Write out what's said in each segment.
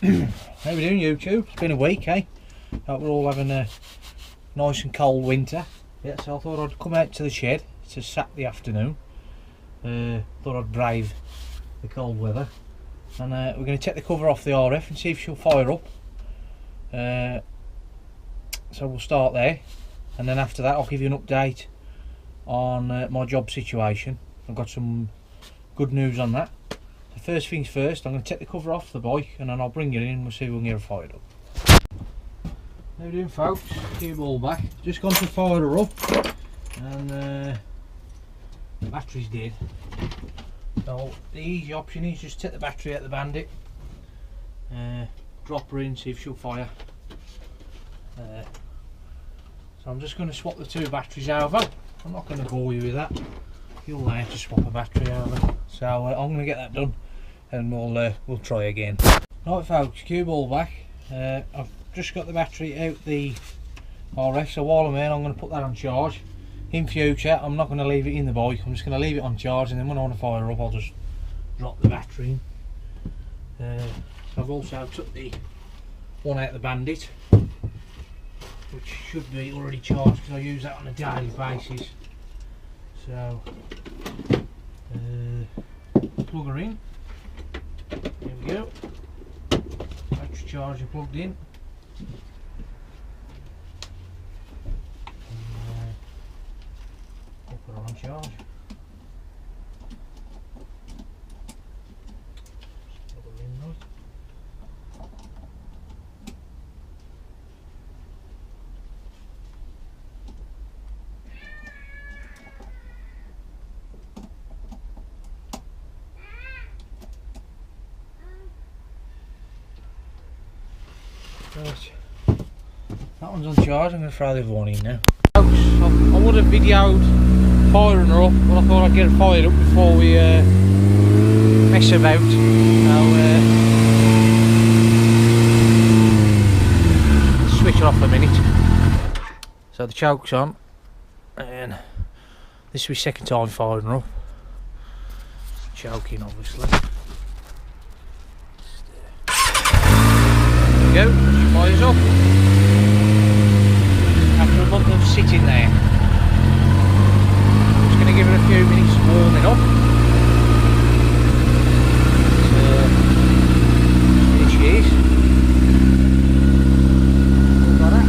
How we doing, YouTube? It's been a week, eh? Hope we're all having a nice and cold winter. Yeah, so I thought I'd come out to the shed. It's a Saturday afternoon. Thought I'd brave the cold weather. And we're going to take the cover off the RF and see if she'll fire up. So we'll start there. And then after that I'll give you an update on my job situation. I've got some good news on that. So first things first, I'm going to take the cover off the bike and then I'll bring it in and we'll see if we can get her fired up. How you doing, folks? Cueball back. Just gone to fire her up and the battery's dead. So the easy option is just take the battery out of the Bandit, drop her in, see if she'll fire. So I'm just going to swap the two batteries over. I'm not going to bore you with that. You'll learn to swap a battery over. So I'm going to get that done and we'll try again. Right, folks, Cueball back. I've just got the battery out the RF, so while I'm in I'm going to put that on charge. In future I'm not going to leave it in the bike, I'm just going to leave it on charge, and then when I want to fire up I'll just drop the battery in. I've also took the one out of the Bandit, which should be already charged because I use that on a daily basis. So plug her in. There we go. Battery charger plugged in. And, put her on charge. Plug her in right. Right. That one's on charge. I'm going to throw the other one in now. Folks, I would have videoed firing her up, but I thought I'd get her fired up before we mess about. So switch it off a minute. So the choke's on, and this will be second time firing her up. Choking, obviously. There we go, she fires up after a month of sitting there. Just going to give her a few minutes warming up. So here she is. Like that.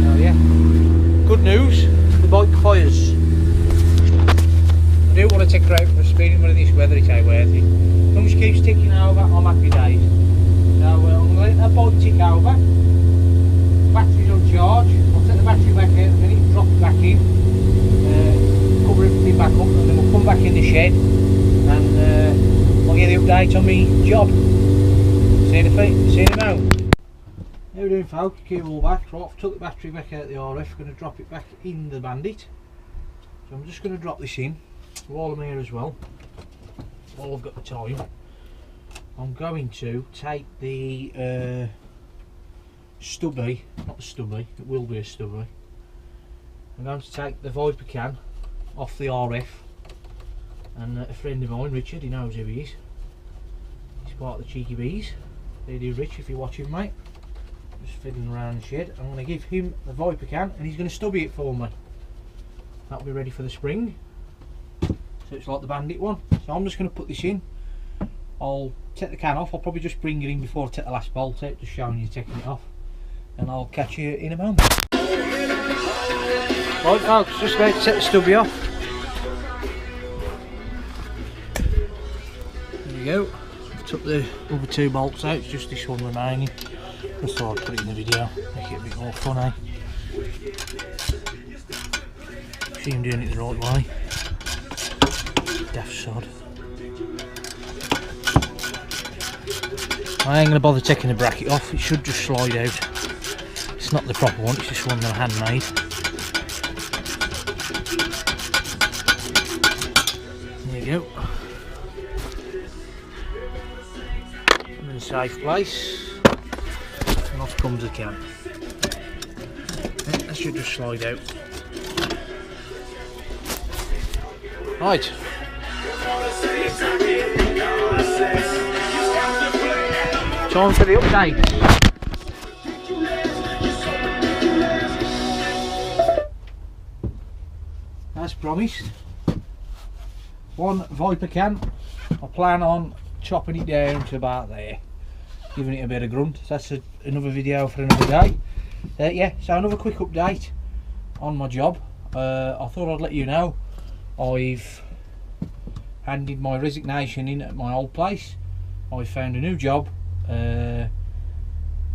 Oh yeah, good news, the bike fires. I do want to take her out for a spin, but in this weather it ain't worth it. As long as she keeps ticking over, I'm happy days. So I'm going to let that bike tick over. Battery's on charge. I'll take the battery back out in a minute, drop it back in, cover everything back up, and then we'll come back in the shed and I'll get the update on my job. See you in a moment. How we doing, folks? Cueball back. Right, I've took the battery back out of the RF, going to drop it back in the Bandit. So I'm just going to drop this in. While I'm here as well, while I've got the time, I'm going to take the stubby, not the stubby, it will be a stubby. I'm going to take the Viper can off the RF, and a friend of mine, Richard, he knows who he is. He's part of the Cheeky Bees. There you do, Rich, if you're watching, mate. Just fiddling around the shed. I'm going to give him the Viper can and he's going to stubby it for me. That'll be ready for the spring. So it's like the Bandit one. So I'm just going to put this in. I'll take the can off. I'll probably just bring it in before I take the last bolt out, just showing you taking it off. And I'll catch you in a moment. Right, folks, just about to take the stubby off. There we go. I've took the other two bolts out, it's just this one remaining. Just thought I'd put it in the video, make it a bit more fun, eh? See him doing it the right way. Daft sod. I ain't going to bother taking the bracket off, it should just slide out. It's not the proper one, it's just one that I handmade. There you go. I'm in a safe place. And off comes the can. That should just slide out. Right. Time for the update. As promised, one Viper can. I plan on chopping it down to about there, giving it a bit of grunt. So that's another video for another day. Yeah, so another quick update on my job. I thought I'd let you know I've handed my resignation in at my old place. I've found a new job,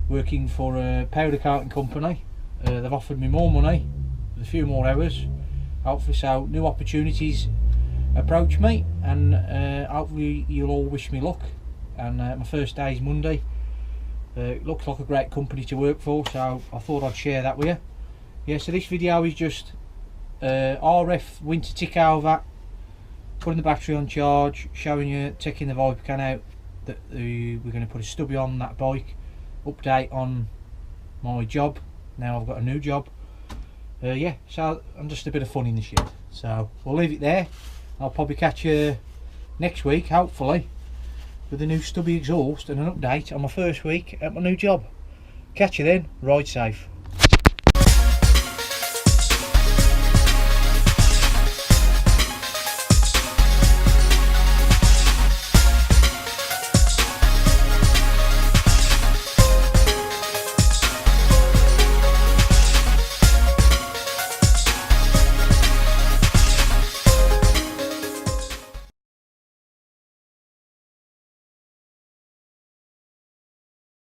working for a powder coating company. They've offered me more money with a few more hours. Hopefully, so new opportunities approach me, and hopefully you'll all wish me luck. And my first day is Monday. It looks like a great company to work for, so I thought I'd share that with you. Yeah, so this video is just RF winter tick over, putting the battery on charge, showing you taking the Viper can out, that we're going to put a stubby on that bike, update on my job. Now I've got a new job. Yeah, so I'm just a bit of fun in the shed, so we'll leave it there. I'll probably catch you next week, hopefully, with a new stubby exhaust and an update on my first week at my new job. Catch you then. Ride safe.